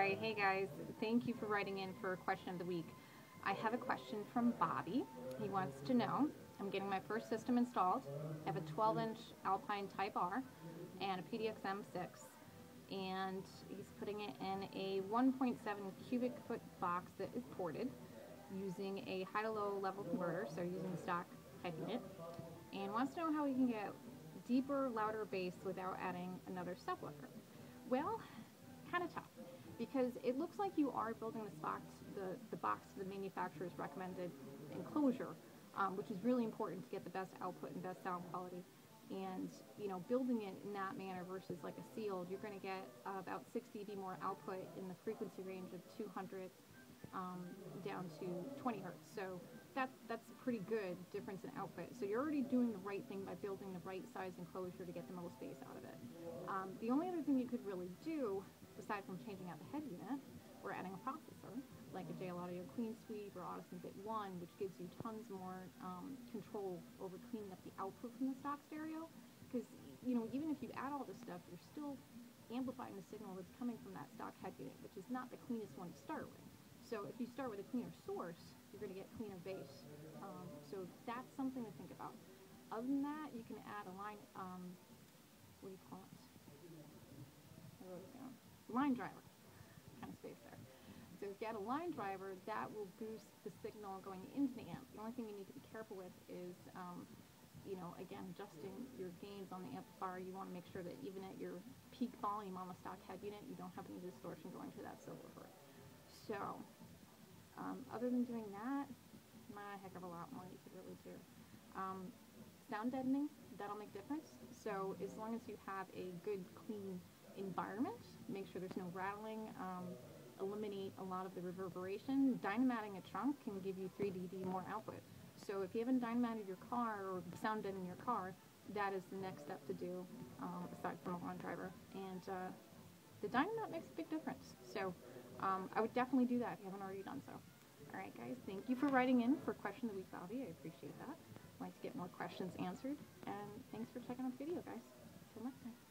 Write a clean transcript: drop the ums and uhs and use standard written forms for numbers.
Alright, hey guys, thank you for writing in for question of the week. I have a question from Bobby. He wants to know, I'm getting my first system installed. I have a 12-inch Alpine Type R and a PDX M6, and he's putting it in a 1.7 cubic foot box that is ported using a high to low level converter, so using the stock head unit, and wants to know how he can get deeper, louder bass without adding another subwoofer. Well, kind of tough, because it looks like you are building the box to the manufacturer's recommended enclosure, which is really important to get the best output and best sound quality. And building it in that manner versus like a sealed, you're going to get about 6 dB more output in the frequency range of 200 down to 20 hertz. So that's a pretty good difference in output. So you're already doing the right thing by building the right size enclosure to get the most bass out of it. The only other thing you could really do, aside from changing out the head unit or adding a processor, like a JL Audio Clean Sweep or Audison Bit 1, which gives you tons more control over cleaning up the output from the stock stereo, because even if you add all this stuff, you're still amplifying the signal that's coming from that stock head unit, which is not the cleanest one to start with. So if you start with a cleaner source, you're going to get cleaner bass. So that's something to think about. Other than that, you can add a line, what do you call it? I wrote it down. Line driver. Kind of space there. So if you add a line driver, that will boost the signal going into the amp. The only thing you need to be careful with is, again, adjusting your gains on the amplifier. You want to make sure that even at your peak volume on the stock head unit, you don't have any distortion going to that subwoofer. So, other than doing that, not a heck of a lot more you could really do. Sound deadening, that'll make difference. So as long as you have a good, clean environment, make sure there's no rattling, eliminate a lot of the reverberation. Dynamating a trunk can give you 3 dB more output. So if you haven't dynamated your car or sound deadened your car, that is the next step to do, aside from a line driver. And the dynamat makes a big difference. So I would definitely do that if you haven't already done so. Alright guys, thank you for writing in for Question of the Week, Bobby. I appreciate that. I'd like to get more questions answered. And thanks for checking out the video, guys. Until next time.